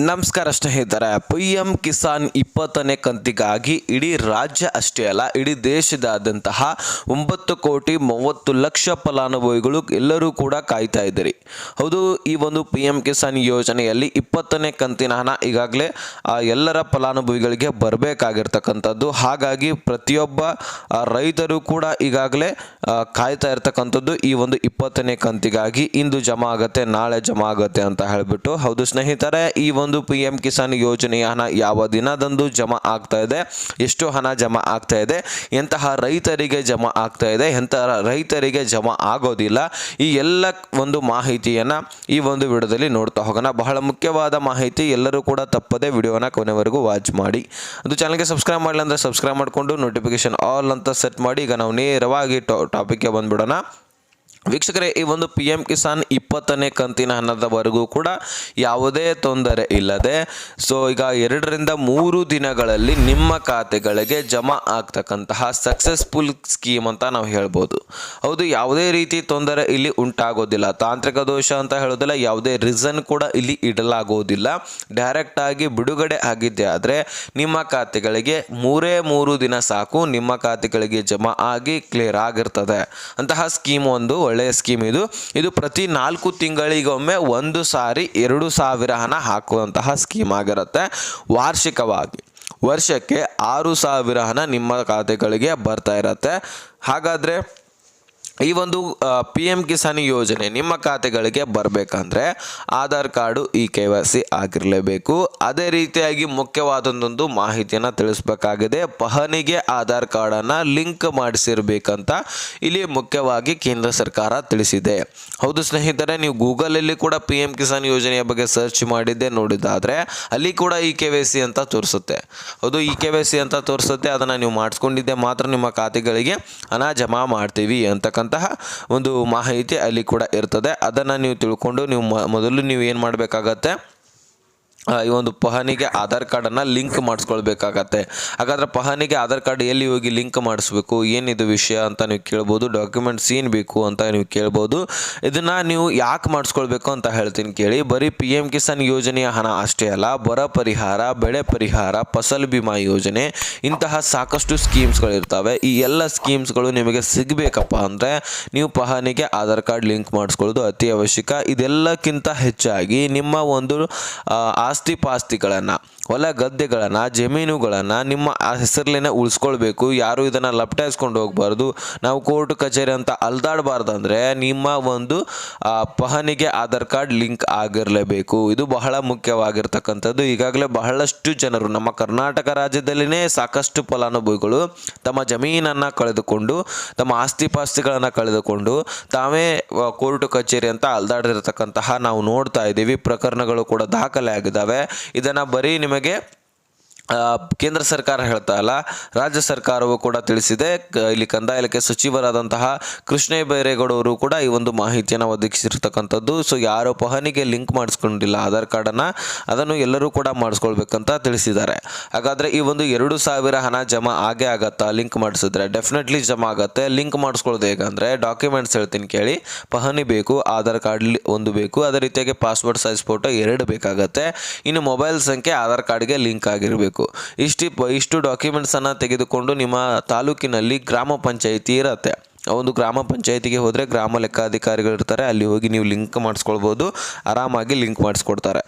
ನಮಸ್ಕಾರ ಸ್ನೇಹಿತರೆ, PM ಕಿಸಾನ್ 20ನೇ ಕಂತಿಗಾಗಿ ಇಡೀ ರಾಜ್ಯ ಅಷ್ಟೇ ಅಲ್ಲ, ಇಡೀ ದೇಶದಾದ್ಯಂತಹ 9,30,00,000 ಫಲಾನುಭವಿಗಳು ಎಲ್ಲರೂ ಕೂಡ ಕಾಯ್ತಾ ಇದ್ದೀರಿ. ಹೌದು, ಈ ಒಂದು PM ಕಿಸಾನ್ ಯೋಜನೆಯಲ್ಲಿ 20ನೇ ಕಂತಿನ ಹಣ ಈಗಾಗಲೇ ಎಲ್ಲರ ಫಲಾನುಭವಿಗಳಿಗೆ ಬರಬೇಕಾಗಿರ್ತಕ್ಕಂಥದ್ದು. ಹಾಗಾಗಿ ಪ್ರತಿಯೊಬ್ಬ ರೈತರು ಕೂಡ ಈಗಾಗಲೇ ಕಾಯ್ತಾ ಇರ್ತಕ್ಕಂಥದ್ದು ಈ ಒಂದು 20ನೇ ಕಂತಿಗಾಗಿ. ಇಂದು ಜಮಾ ಆಗುತ್ತೆ, ನಾಳೆ ಜಮಾ ಆಗುತ್ತೆ ಅಂತ ಹೇಳಿಬಿಟ್ಟು. ಹೌದು ಸ್ನೇಹಿತರೆ, ಈ ಒಂದು PM ಕಿಸಾನ್ ಯೋಜನೆಯ ಹಣ ಯಾವ ದಿನದಂದು ಜಮಾ ಆಗ್ತಾ ಇದೆ, ಎಷ್ಟು ಹಣ ಜಮಾ ಆಗ್ತಾ ಇದೆ, ಎಂತಹ ರೈತರಿಗೆ ಜಮಾ ಆಗ್ತಾ ಇದೆ, ಎಂತಹ ರೈತರಿಗೆ ಜಮಾ ಆಗೋದಿಲ್ಲ, ಈ ಎಲ್ಲ ಒಂದು ಮಾಹಿತಿಯನ್ನ ಈ ಒಂದು ವಿಡಿಯೋದಲ್ಲಿ ನೋಡ್ತಾ ಹೋಗೋಣ. ಬಹಳ ಮುಖ್ಯವಾದ ಮಾಹಿತಿ, ಎಲ್ಲರೂ ಕೂಡ ತಪ್ಪದೆ ವಿಡಿಯೋನ ಕೊನೆವರೆಗೂ ವಾಚ್ ಮಾಡಿ. ಅದು ಚಾನಲ್ಗೆ ಸಬ್ಸ್ಕ್ರೈಬ್ ಮಾಡಲಿಲ್ಲ ಅಂದರೆ ಸಬ್ಸ್ಕ್ರೈಬ್ ಮಾಡಿಕೊಂಡು ನೋಟಿಫಿಕೇಶನ್ ಆಲ್ ಅಂತ ಸೆಟ್ ಮಾಡಿ. ಈಗ ನಾವು ನೇರವಾಗಿ ಟಾಪಿಕ್ಗೆ ಬಂದ್ಬಿಡೋಣ. ವೀಕ್ಷಕರೇ, ಈ ಒಂದು PM ಕಿಸಾನ್ 20ನೇ ಕಂತಿನ ಹಣದವರೆಗೂ ಕೂಡ ಯಾವುದೇ ತೊಂದರೆ ಇಲ್ಲದೆ ಈಗ 2 ರಿಂದ 3 ದಿನಗಳಲ್ಲಿ ನಿಮ್ಮ ಖಾತೆಗಳಿಗೆ ಜಮಾ ಆಗ್ತಕ್ಕಂತಹ ಸಕ್ಸಸ್ಫುಲ್ ಸ್ಕೀಮ್ ಅಂತ ನಾವು ಹೇಳ್ಬೋದು. ಹೌದು, ಯಾವುದೇ ರೀತಿ ತೊಂದರೆ ಇಲ್ಲಿ ಉಂಟಾಗೋದಿಲ್ಲ, ತಾಂತ್ರಿಕ ದೋಷ ಅಂತ ಹೇಳೋದಿಲ್ಲ, ಯಾವುದೇ ರೀಸನ್ ಕೂಡ ಇಲ್ಲಿ ಇಡಲಾಗೋದಿಲ್ಲ. ಡೈರೆಕ್ಟ್ ಆಗಿ ಬಿಡುಗಡೆ ಆಗಿದ್ದೆ ಆದರೆ ನಿಮ್ಮ ಖಾತೆಗಳಿಗೆ 3 ದಿನ ಸಾಕು, ನಿಮ್ಮ ಖಾತೆಗಳಿಗೆ ಜಮಾ ಆಗಿ ಕ್ಲಿಯರ್ ಆಗಿರ್ತದೆ. ಅಂತಹ ಸ್ಕೀಮ್ ಒಂದು ಒಳ್ಳೆಯ ಸ್ಕೀಮ್ ಇದು ಪ್ರತಿ 4 ತಿಂಗಳಿಗೊಮ್ಮೆ 1 ಸಾರಿ 2,000 ಹಣ ಹಾಕುವಂತಹ ಸ್ಕೀಮ್ ಆಗಿರುತ್ತೆ. ವಾರ್ಷಿಕವಾಗಿ ವರ್ಷಕ್ಕೆ 6,000 ಹಣ ನಿಮ್ಮ ಖಾತೆಗಳಿಗೆ ಬರ್ತಾ ಇರುತ್ತೆ. ಹಾಗಾದರೆ ಈ ಒಂದು PM ಕಿಸಾನ್ ಯೋಜನೆ ನಿಮ್ಮ ಖಾತೆಗಳಿಗೆ ಬರಬೇಕಂದ್ರೆ ಆಧಾರ್ ಕಾರ್ಡು KYC ಆಗಿರಲೇಬೇಕು. ಅದೇ ರೀತಿಯಾಗಿ ಮುಖ್ಯವಾದೊಂದು ಮಾಹಿತಿಯನ್ನು ತಿಳಿಸಬೇಕಾಗಿದೆ. ಪಹಣಿಗೆ ಆಧಾರ್ ಕಾರ್ಡನ್ನು ಲಿಂಕ್ ಮಾಡಿಸಿರ್ಬೇಕಂತ ಇಲ್ಲಿ ಮುಖ್ಯವಾಗಿ ಕೇಂದ್ರ ಸರ್ಕಾರ ತಿಳಿಸಿದೆ. ಹೌದು ಸ್ನೇಹಿತರೆ, ನೀವು ಗೂಗಲಲ್ಲಿ ಕೂಡ PM ಕಿಸಾನ್ ಯೋಜನೆಯ ಬಗ್ಗೆ ಸರ್ಚ್ ಮಾಡಿದ್ದೆ ನೋಡಿದ್ದಾದರೆ ಅಲ್ಲಿ ಕೂಡ KYC ಅಂತ ತೋರಿಸುತ್ತೆ. ಹೌದು, KYC ಅಂತ ತೋರಿಸುತ್ತೆ. ಅದನ್ನು ನೀವು ಮಾಡಿಸ್ಕೊಂಡಿದ್ದೆ ಮಾತ್ರ ನಿಮ್ಮ ಖಾತೆಗಳಿಗೆ ಹಣ ಜಮಾ ಮಾಡ್ತೀವಿ ಅಂತಕ್ಕಂಥ ಒಂದು ಮಾಹಿತಿ ಅಲ್ಲಿ ಕೂಡ ಇರ್ತದೆ. ಅದನ್ನು ನೀವು ತಿಳ್ಕೊಂಡು ಮೊದಲು ನೀವು ಏನು ಮಾಡಬೇಕಾಗತ್ತೆ, ಈ ಒಂದು ಪಹಣಿಗೆ ಆಧಾರ್ ಕಾರ್ಡನ್ನು ಲಿಂಕ್ ಮಾಡಿಸ್ಕೊಳ್ಬೇಕಾಗತ್ತೆ. ಹಾಗಾದರೆ ಪಹಣಿಗೆ ಆಧಾರ್ ಕಾರ್ಡ್ ಎಲ್ಲಿ ಹೋಗಿ ಲಿಂಕ್ ಮಾಡಿಸ್ಬೇಕು, ಏನಿದು ವಿಷಯ ಅಂತ ನೀವು ಕೇಳ್ಬೋದು. ಡಾಕ್ಯುಮೆಂಟ್ಸ್ ಏನು ಬೇಕು ಅಂತ ನೀವು ಕೇಳ್ಬೋದು. ಇದನ್ನು ನೀವು ಯಾಕೆ ಮಾಡಿಸ್ಕೊಳ್ಬೇಕು ಅಂತ ಹೇಳ್ತೀನಿ ಕೇಳಿ. ಬರೀ PM ಕಿಸಾನ್ ಯೋಜನೆಯ ಹಣ ಅಷ್ಟೇ ಅಲ್ಲ, ಬರ ಪರಿಹಾರ, ಬೆಳೆ ಪರಿಹಾರ, ಫಸಲ್ ಬಿಮಾ ಯೋಜನೆ, ಇಂತಹ ಸಾಕಷ್ಟು ಸ್ಕೀಮ್ಸ್ಗಳಿರ್ತವೆ. ಈ ಎಲ್ಲ ಸ್ಕೀಮ್ಸ್ಗಳು ನಿಮಗೆ ಸಿಗಬೇಕಪ್ಪ ಅಂದರೆ ನೀವು ಪಹಣಿಗೆ ಆಧಾರ್ ಕಾರ್ಡ್ ಲಿಂಕ್ ಮಾಡಿಸ್ಕೊಳ್ಳೋದು ಅತಿ ಅವಶ್ಯಕ. ಇದೆಲ್ಲಕ್ಕಿಂತ ಹೆಚ್ಚಾಗಿ ನಿಮ್ಮ ಒಂದು ಆಸ್ತಿ ಪಾಸ್ತಿಗಳನ್ನು, ಹೊಲ ಗದ್ದೆಗಳನ್ನು, ಜಮೀನುಗಳನ್ನು ನಿಮ್ಮ ಹೆಸರಲ್ಲೇ ಉಳಿಸ್ಕೊಳ್ಬೇಕು. ಯಾರು ಇದನ್ನು ಲಪಟಾಯಿಸ್ಕೊಂಡು ಹೋಗಬಾರ್ದು, ನಾವು ಕೋರ್ಟ್ ಕಚೇರಿ ಅಂತ ಅಲ್ದಾಡಬಾರ್ದು. ಅಂದರೆ ನಿಮ್ಮ ಒಂದು ಪಹಣಿಗೆ ಆಧಾರ್ ಕಾರ್ಡ್ ಲಿಂಕ್ ಆಗಿರಲೇಬೇಕು. ಇದು ಬಹಳ ಮುಖ್ಯವಾಗಿರ್ತಕ್ಕಂಥದ್ದು. ಈಗಾಗಲೇ ಬಹಳಷ್ಟು ಜನರು ನಮ್ಮ ಕರ್ನಾಟಕ ರಾಜ್ಯದಲ್ಲಿನೇ ಸಾಕಷ್ಟು ಫಲಾನುಭವಿಗಳು ತಮ್ಮ ಜಮೀನನ್ನು ಕಳೆದುಕೊಂಡು, ತಮ್ಮ ಆಸ್ತಿ ಪಾಸ್ತಿಗಳನ್ನು ಕಳೆದುಕೊಂಡು ತಾವೇ ಕೋರ್ಟ್ ಕಚೇರಿ ಅಂತ ಅಲ್ದಾಡಿರ್ತಕ್ಕಂತಹ ನಾವು ನೋಡ್ತಾ ಇದ್ದೀವಿ. ಪ್ರಕರಣಗಳು ಕೂಡ ದಾಖಲೆ ಆಗಿದ್ದಾವೆ. ಇದನ್ನು ಬರೀ ನಿಮಗೆ ಕೇಂದ್ರ ಸರ್ಕಾರ ಹೇಳ್ತಾ ಇಲ್ಲ, ರಾಜ್ಯ ಸರ್ಕಾರವು ಕೂಡ ತಿಳಿಸಿದೆ. ಇಲ್ಲಿ ಕಂದಾಯ ಇಲಾಖೆ ಸಚಿವರಾದಂತಹ ಕೃಷ್ಣ ಬೈರೇಗೌಡವರು ಕೂಡ ಈ ಒಂದು ಮಾಹಿತಿಯನ್ನು ಒದಗಿಸಿರ್ತಕ್ಕಂಥದ್ದು. ಯಾರು ಪಹಣಿಗೆ ಲಿಂಕ್ ಮಾಡಿಸ್ಕೊಂಡಿಲ್ಲ ಆಧಾರ್ ಕಾರ್ಡನ್ನು, ಅದನ್ನು ಎಲ್ಲರೂ ಕೂಡ ಮಾಡಿಸ್ಕೊಳ್ಬೇಕಂತ ತಿಳಿಸಿದ್ದಾರೆ. ಹಾಗಾದರೆ ಈ ಒಂದು 2,000 ಹಣ ಜಮಾ ಆಗೇ ಆಗತ್ತಾ? ಲಿಂಕ್ ಮಾಡಿಸಿದ್ರೆ ಡೆಫಿನೆಟ್ಲಿ ಜಮಾ ಆಗುತ್ತೆ. ಲಿಂಕ್ ಮಾಡಿಸ್ಕೊಳ್ಳೋದು ಹೇಗಂದರೆ ಡಾಕ್ಯುಮೆಂಟ್ಸ್ ಹೇಳ್ತೀನಿ ಕೇಳಿ. ಪಹಣಿ ಬೇಕು, ಆಧಾರ್ ಕಾರ್ಡ್ ಒಂದು ಬೇಕು, ಅದೇ ರೀತಿಯಾಗಿ ಪಾಸ್ಪೋರ್ಟ್ ಸೈಜ್ ಫೋಟೋ 2 ಬೇಕಾಗತ್ತೆ. ಇನ್ನು ಮೊಬೈಲ್ ಸಂಖ್ಯೆ ಆಧಾರ್ ಕಾರ್ಡ್ಗೆ ಲಿಂಕ್ ಆಗಿರಬೇಕು. ಇಷ್ಟು ಡಾಕ್ಯುಮೆಂಟ್ಸನ್ನು ತೆಗೆದುಕೊಂಡು ನಿಮ್ಮ ತಾಲೂಕಿನಲ್ಲಿ ಗ್ರಾಮ ಪಂಚಾಯಿತಿ ಇರುತ್ತೆ. ಒಂದು ಗ್ರಾಮ ಪಂಚಾಯಿತಿಗೆ ಹೋದರೆ ಗ್ರಾಮ ಲೆಕ್ಕಾಧಿಕಾರಿಗಳಿರ್ತಾರೆ, ಅಲ್ಲಿ ಹೋಗಿ ನೀವು ಲಿಂಕ್ ಮಾಡಿಸ್ಕೊಳ್ಬೋದು, ಆರಾಮಾಗಿ ಲಿಂಕ್ ಮಾಡಿಸ್ಕೊಡ್ತಾರೆ.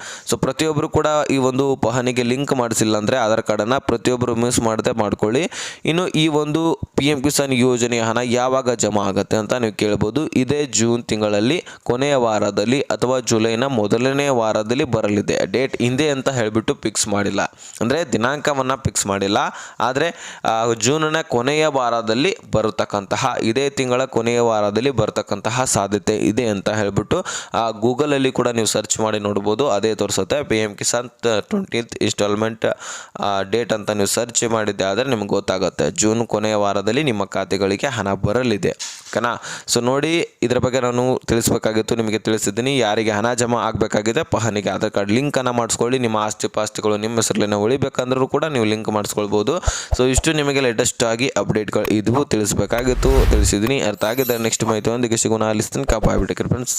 ಪ್ರತಿಯೊಬ್ಬರು ಕೂಡ ಈ ಒಂದು ಪಹಣಿಗೆ ಲಿಂಕ್ ಮಾಡಿಸಿಲ್ಲ ಅಂದರೆ ಆಧಾರ್ ಕಾರ್ಡನ್ನು ಪ್ರತಿಯೊಬ್ಬರು ಮಿಸ್ ಮಾಡದೆ ಮಾಡ್ಕೊಳ್ಳಿ. ಇನ್ನು ಈ ಒಂದು PM ಕಿಸಾನ್ ಯೋಜನೆಯ ಹಣ ಯಾವಾಗ ಜಮಾ ಆಗುತ್ತೆ ಅಂತ ನೀವು ಕೇಳ್ಬೋದು. ಇದೇ ಜೂನ್ ತಿಂಗಳಲ್ಲಿ ಕೊನೆಯ ವಾರದಲ್ಲಿ ಅಥವಾ ಜುಲೈನ ಮೊದಲನೇ ವಾರದಲ್ಲಿ ಬರಲಿದೆ. ಡೇಟ್ ಹಿಂದೆ ಅಂತ ಹೇಳಿಬಿಟ್ಟು ಫಿಕ್ಸ್ ಮಾಡಿಲ್ಲ, ಅಂದರೆ ದಿನಾಂಕವನ್ನು ಫಿಕ್ಸ್ ಮಾಡಿಲ್ಲ. ಆದರೆ ಜೂನ್ನ ಕೊನೆಯ ವಾರದಲ್ಲಿ ಬರತಕ್ಕಂತಹ, ಇದೇ ತಿಂಗಳ ಕೊನೆಯ ವಾರದಲ್ಲಿ ಬರ್ತಕ್ಕಂತಹ ಸಾಧ್ಯತೆ ಇದೆ ಅಂತ ಹೇಳ್ಬಿಟ್ಟು ಗೂಗಲಲ್ಲಿ ಕೂಡ ನೀವು ಸರ್ಚ್ ಮಾಡಿ ನೋಡ್ಬೋದು. ಅದೇ ತೋರಿಸುತ್ತೆ. PM Kisan 20th instalment date ಅಂತ ನೀವು ಸರ್ಚ್ ಮಾಡಿದ್ದೆ ಆದರೆ ನಿಮ್ಗೆ ಗೊತ್ತಾಗುತ್ತೆ. ಜೂನ್ ಕೊನೆಯ ವಾರದಲ್ಲಿ ನಿಮ್ಮ ಖಾತೆಗಳಿಗೆ ಹಣ ಬರಲಿದೆ. ಓಕೆನಾ? ನೋಡಿ, ಇದರ ಬಗ್ಗೆ ನಾನು ತಿಳಿಸ್ಬೇಕಾಗಿತ್ತು, ನಿಮಗೆ ತಿಳಿಸಿದ್ದೀನಿ. ಯಾರಿಗೆ ಹಣ ಜಮಾ ಆಗಬೇಕಾಗಿದೆ ಪಹಣಿಗೆ ಆಧಾರ್ ಕಾರ್ಡ್ ಲಿಂಕನ್ನು ಮಾಡಿಸ್ಕೊಳ್ಳಿ. ನಿಮ್ಮ ಆಸ್ತಿ ಪಾಸ್ತಿಗಳು ನಿಮ್ಮ ಹೆಸರಲ್ಲೇ ಉಳಿಬೇಕಂದ್ರೂ ಕೂಡ ನೀವು ಲಿಂಕ್ ಮಾಡಿಸ್ಕೊಳ್ಬೋದು. ಇಷ್ಟು ನಿಮಗೆ ಲೇಟೆಸ್ಟ್ ಆಗಿ ಅಪ್ಡೇಟ್ಗಳು ಇದು ತಿಳಿಸಬೇಕಾಗಿತ್ತು, ತಿಳಿಸಿದ್ದೀನಿ. ಅರ್ಥ ಆಗಿದ್ದರೆ ನೆಕ್ಸ್ಟ್ ಮಾಹಿತಿಯೊಂದಿಗೆ ಸಿಗೋಣ. ಅಲ್ಲಿಸ್ತೀನಿ. ಕಾಪಾಡ್ಬಿಟ್ಟೆ ಫ್ರೆಂಡ್ಸ್.